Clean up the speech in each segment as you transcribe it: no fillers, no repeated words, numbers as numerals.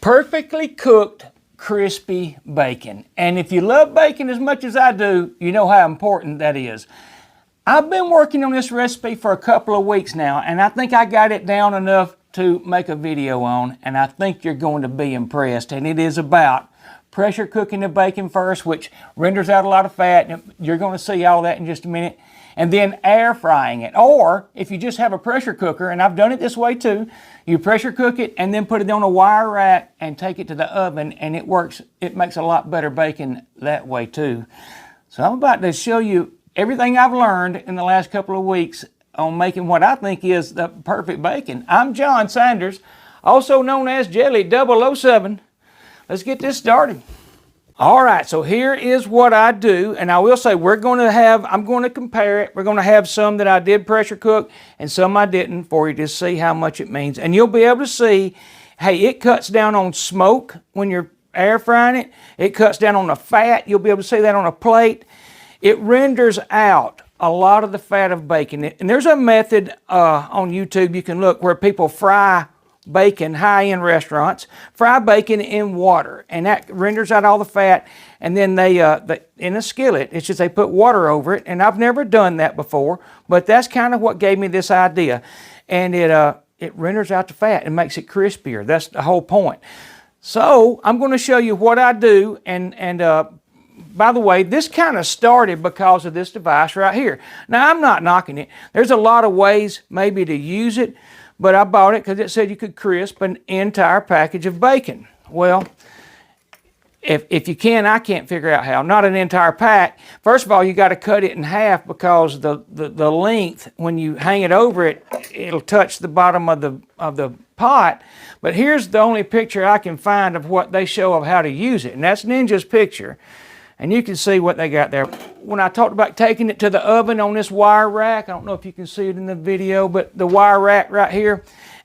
Perfectly cooked, crispy bacon. And if you love bacon as much as I do, you know how important that is. I've been working on this recipe for a couple of weeks now, and I think I got it down enough to make a video on, and I think you're going to be impressed. And it is about pressure cooking the bacon first, which renders out a lot of fat, and you're going to see all that in just a minute. And then air frying it. Or if you just have a pressure cooker, and I've done it this way too, you pressure cook it and then put it on a wire rack and take it to the oven, and it works. It makes a lot better bacon that way too. So I'm about to show you everything I've learned in the last couple of weeks on making what I think is the perfect bacon. I'm John Sanders, also known as Jelly 007. Let's get this started. All right, so here is what I do, and I will say I'm going to compare it. We're going to have some that I did pressure cook and some I didn't for you to see how much it means. And you'll be able to see, hey, it cuts down on smoke when you're air frying it. It cuts down on the fat. You'll be able to see that on a plate. It renders out a lot of the fat of bacon. And there's a method on YouTube you can look where people fry bacon, high-end restaurants, fry bacon in water, and that renders out all the fat. And then they in a skillet, it's just they put water over it, and I've never done that before, but that's kind of what gave me this idea. And it renders out the fat and makes it crispier. That's the whole point. So I'm going to show you what I do, and by the way, this kind of started because of this device right here. Now, I'm not knocking it. There's a lot of ways maybe to use it, but I bought it because it said you could crisp an entire package of bacon. Well, if you can, I can't figure out how. Not an entire pack. First of all, you got to cut it in half because the length, when you hang it over it, it'll touch the bottom of the pot. But here's the only picture I can find of what they show of how to use it, and that's Ninja's picture. And you can see what they got there. When I talked about taking it to the oven on this wire rack, I don't know if you can see it in the video, but the wire rack right here,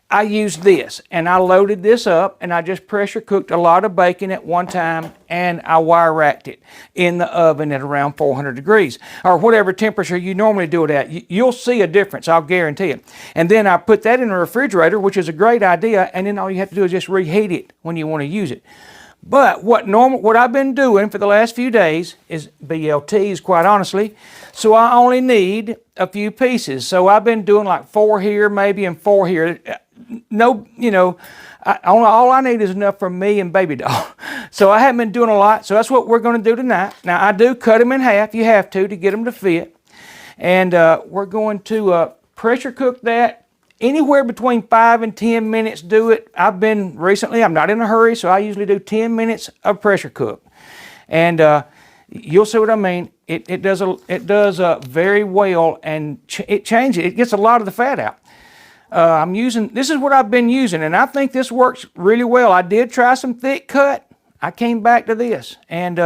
I used this. And I loaded this up, and I just pressure cooked a lot of bacon at one time, and I wire racked it in the oven at around 400 degrees, or whatever temperature you normally do it at. You'll see a difference, I'll guarantee it. And then I put that in the refrigerator, which is a great idea, and then all you have to do is just reheat it when you want to use it. But what I've been doing for the last few days is BLTs, quite honestly. So I only need a few pieces. So I've been doing like 4 here, maybe, and 4 here. No, all I need is enough for me and baby doll. So I haven't been doing a lot. So that's what we're going to do tonight. Now I do cut them in half. You have to get them to fit. And we're going to pressure cook that. Anywhere between 5 and 10 minutes do it. I'm not in a hurry, so I usually do 10 minutes of pressure cook. And you'll see what I mean. It does very well, and it changes. It gets a lot of the fat out. This is what I've been using, and I think this works really well. I did try some thick cut. I came back to this, and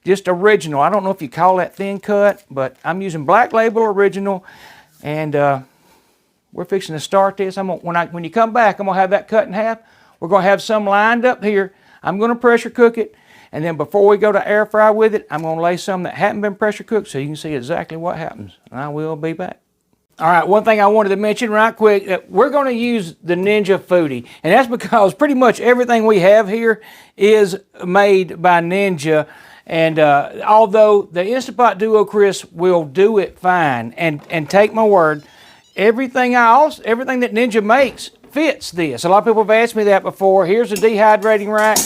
just original. I don't know if you call that thin cut, but I'm using Black Label Original, and we're fixing to start this. When you come back, I'm going to have that cut in half. We're going to have some lined up here. I'm going to pressure cook it. And then before we go to air fry with it, I'm going to lay some that haven't been pressure cooked so you can see exactly what happens. And I will be back. All right, one thing I wanted to mention right quick, that we're going to use the Ninja Foodi. And that's because pretty much everything we have here is made by Ninja. And although the Instant Pot Duo Crisp will do it fine, and take my word, everything that Ninja makes fits this. A lot of people have asked me that before. Here's a dehydrating rack.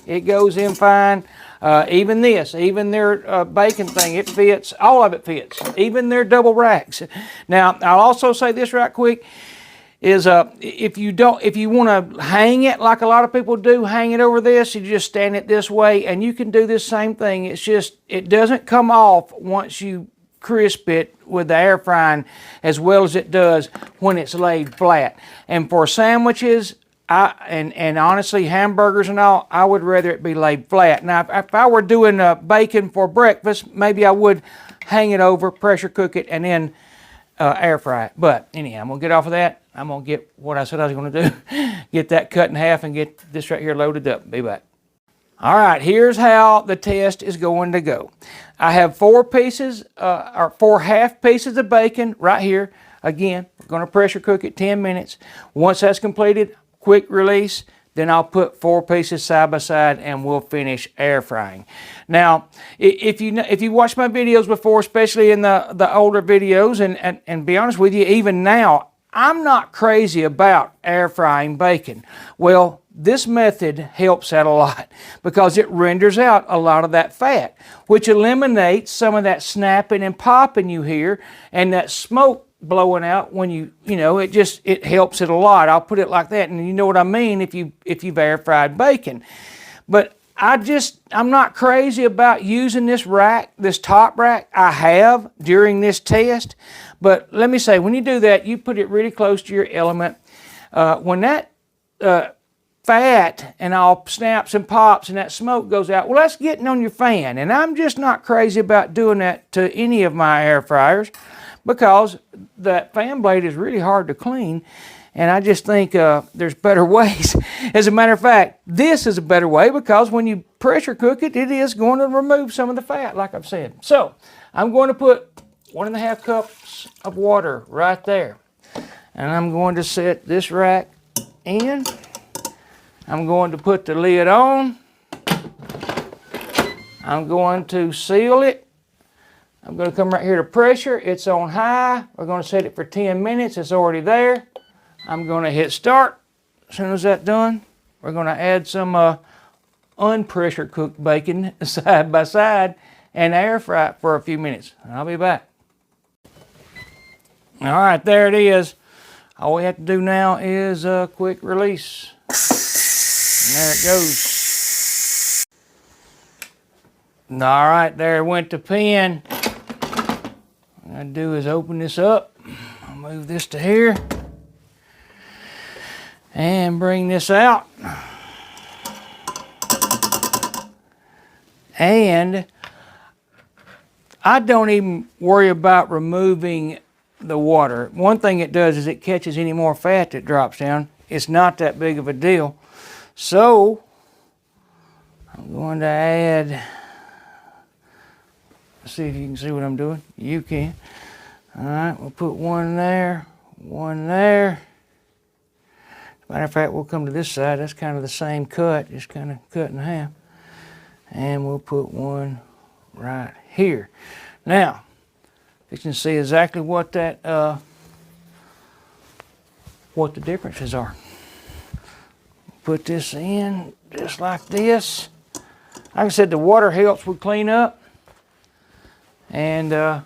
It goes in fine. Even their bacon thing, it fits. All of it fits. Even their double racks. Now, I'll also say this right quick, is if you want to hang it like a lot of people do, hang it over this, you just stand it this way, and you can do this same thing. It's just, it doesn't come off once you crisp it with the air frying as well as it does when it's laid flat. And for sandwiches, and honestly hamburgers and all, I would rather it be laid flat. Now if I were doing bacon for breakfast, maybe I would hang it over, pressure cook it, and then air fry it. But anyhow, I'm going to get off of that. I'm going to get what I said I was going to do. Get that cut in half and get this right here loaded up. Be back. All right, here's how the test is going to go. I have 4 pieces, or 4 half pieces of bacon right here. Again, we're going to pressure cook it 10 minutes. Once that's completed, quick release, then I'll put 4 pieces side by side and we'll finish air frying. Now, if you watched my videos before, especially in the older videos, and be honest with you, even now, I'm not crazy about air frying bacon. Well, this method helps out a lot because it renders out a lot of that fat, which eliminates some of that snapping and popping you hear and that smoke blowing out when you know, it helps it a lot. I'll put it like that, and you know what I mean if you've air fried bacon. But I'm not crazy about using this rack, this top rack. I have during this test, but let me say, when you do that, you put it really close to your element. When that fat and all snaps and pops and that smoke goes out, well, that's getting on your fan, and I'm just not crazy about doing that to any of my air fryers because that fan blade is really hard to clean. And I just think there's better ways. As a matter of fact, this is a better way because when you pressure cook it, it is going to remove some of the fat, like I've said. So I'm going to put 1.5 cups of water right there. And I'm going to set this rack in. I'm going to put the lid on. I'm going to seal it. I'm going to come right here to pressure. It's on high. We're going to set it for 10 minutes. It's already there. I'm going to hit start. As soon as that's done, we're going to add some unpressure cooked bacon side by side and air fry it for a few minutes. I'll be back. All right, there it is. All we have to do now is a quick release. And there it goes. All right, there it went to pin. What I'm going to do is open this up. I'll move this to here. And bring this out. And I don't even worry about removing the water. One thing it does is it catches any more fat that drops down. It's not that big of a deal. So I'm going to add, let's see if you can see what I'm doing. You can. All right, we'll put one there, one there. Matter of fact, we'll come to this side. That's kind of the same cut, just kind of cut in half. And we'll put one right here. Now, you can see exactly what that, what the differences are. Put this in just like this. Like I said, the water helps with clean up, and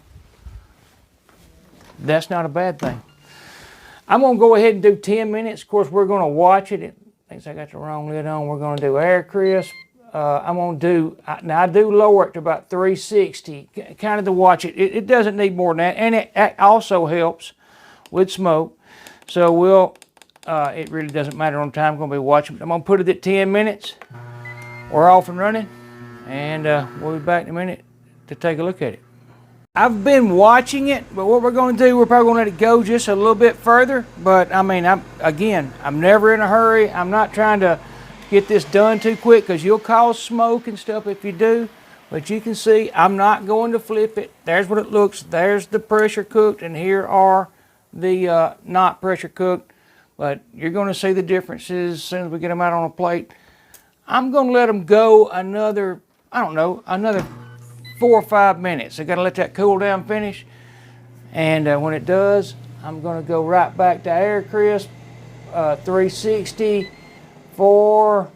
that's not a bad thing. I'm going to go ahead and do 10 minutes. Of course, we're going to watch it. It thinks I got the wrong lid on. We're going to do air crisp. I'm going to do, now I do lower it to about 360, kind of to watch it. It doesn't need more than that. And it also helps with smoke. So we'll, it really doesn't matter on time. I'm going to be watching. I'm going to put it at 10 minutes. We're off and running. And we'll be back in a minute to take a look at it. I've been watching it, but what we're going to do, we're probably going to let it go just a little bit further. But I mean, I'm never in a hurry. I'm not trying to get this done too quick because you'll cause smoke and stuff if you do. But you can see, I'm not going to flip it. There's what it looks. There's the pressure cooked, and here are the not pressure cooked. But you're going to see the differences as soon as we get them out on a plate. I'm going to let them go another, I don't know, another 4 or 5 minutes. I got to let that cool down, finish. And when it does, I'm going to go right back to air crisp, 360 for,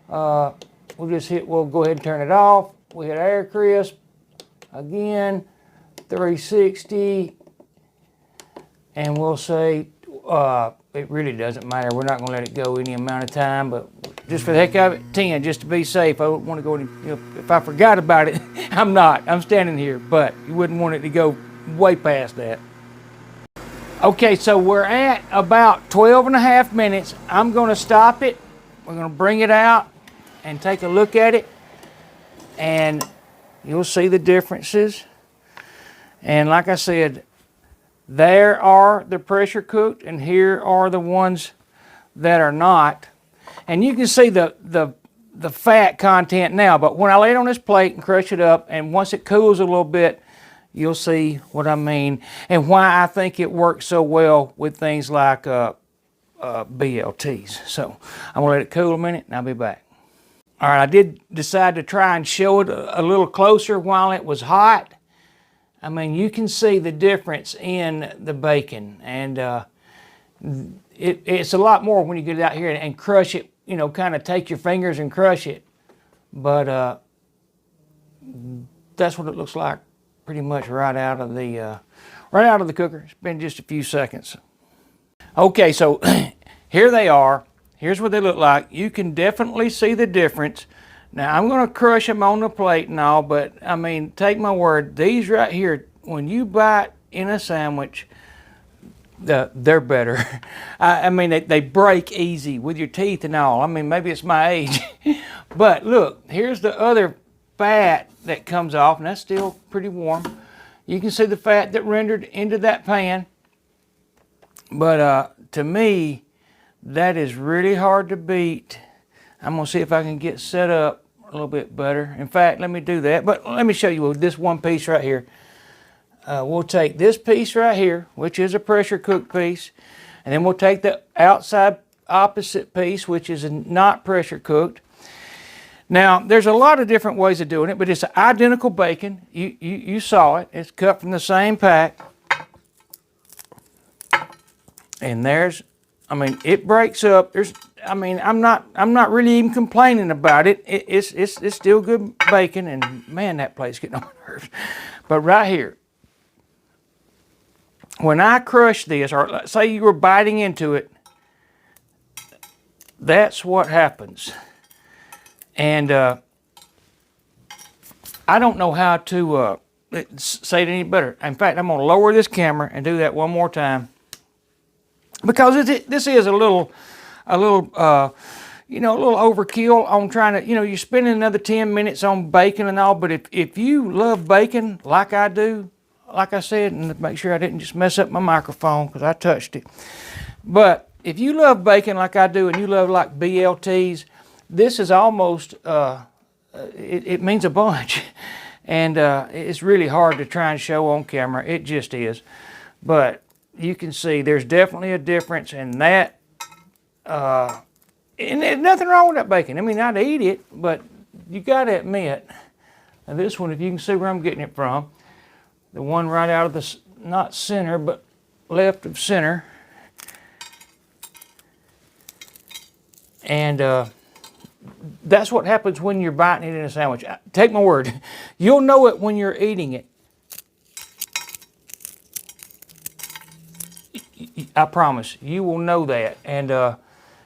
we'll go ahead and turn it off. We hit air crisp, again, 360, and we'll say, it really doesn't matter. We're not going to let it go any amount of time, but just for the heck of it, 10, just to be safe. I don't want to go any, if I forgot about it, I'm not. I'm standing here, but you wouldn't want it to go way past that. Okay, so we're at about 12.5 minutes. I'm going to stop it. We're going to bring it out and take a look at it, and you'll see the differences. And like I said, there are the pressure cooked, and here are the ones that are not. And you can see the fat content now, but when I lay it on this plate and crush it up, and once it cools a little bit, you'll see what I mean and why I think it works so well with things like BLTs. So I'm gonna let it cool a minute and I'll be back. All right, I did decide to try and show it a little closer while it was hot. I mean, you can see the difference in the bacon, and it's a lot more when you get it out here and crush it, you know, kind of take your fingers and crush it. But that's what it looks like pretty much right out of the cooker. It's been just a few seconds. Okay, so here they are. Here's what they look like. You can definitely see the difference. Now, I'm going to crush them on the plate and all, but I mean, take my word, these right here, when you bite in a sandwich, they're better. I mean, they break easy with your teeth and all. I mean, maybe it's my age. But look, here's the other fat that comes off, and that's still pretty warm. You can see the fat that rendered into that pan. But to me, that is really hard to beat. I'm going to see if I can get set up a little bit better. In fact, let me do that. But let me show you with this one piece right here. We'll take this piece right here, which is a pressure cooked piece, and then we'll take the outside opposite piece, which is not pressure cooked. Now, there's a lot of different ways of doing it, but it's identical bacon. You saw it. It's cut from the same pack. And there's, I mean, it breaks up. I mean, I'm not really even complaining about it. It's still good bacon, and man, that plate's getting on my nerves. But right here, when I crush this, or say you were biting into it, that's what happens. And I don't know how to say it any better. In fact, I'm going to lower this camera and do that one more time, because this is a little you know, a little overkill on trying to, you know, you're spending another 10 minutes on bacon and all. But if you love bacon like I do, like I said, and make sure I didn't just mess up my microphone because I touched it. But if you love bacon like I do, and you love like BLTs, this is almost, it means a bunch. And it's really hard to try and show on camera. It just is. But you can see there's definitely a difference in that. And there's nothing wrong with that bacon. I mean, I'd eat it, but you got to admit, now this one, if you can see where I'm getting it from, the one right out of the, not center, but left of center. And that's what happens when you're biting it in a sandwich. Take my word, you'll know it when you're eating it. I promise, you will know that. And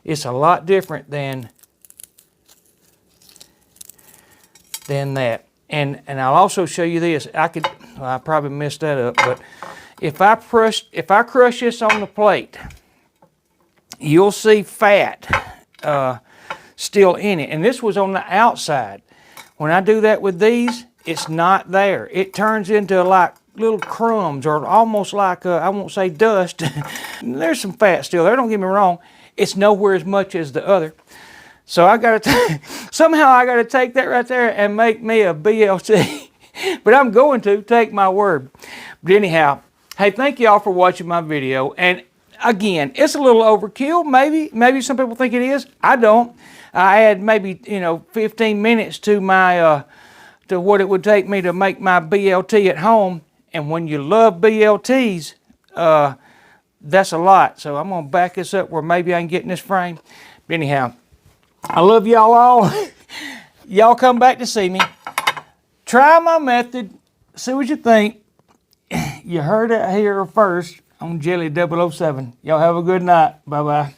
it's a lot different than that. And I'll also show you this. I probably messed that up, but if I crush this on the plate, you'll see fat still in it. And this was on the outside. When I do that with these, it's not there. It turns into like little crumbs, or almost like, I won't say dust. There's some fat still there, don't get me wrong. It's nowhere as much as the other. So somehow I got to take that right there and make me a BLT. But I'm going to, take my word. But anyhow, hey, thank y'all for watching my video. And again, it's a little overkill, maybe some people think it is. I don't. I add maybe, 15 minutes to my to what it would take me to make my BLT at home. And when you love BLTs, that's a lot. So I'm going to back this up where maybe I can get in this frame. But anyhow, I love y'all all. Y'all come back to see me. Try my method. See what you think. You heard it here first on Jelly 007. Y'all have a good night. Bye-bye.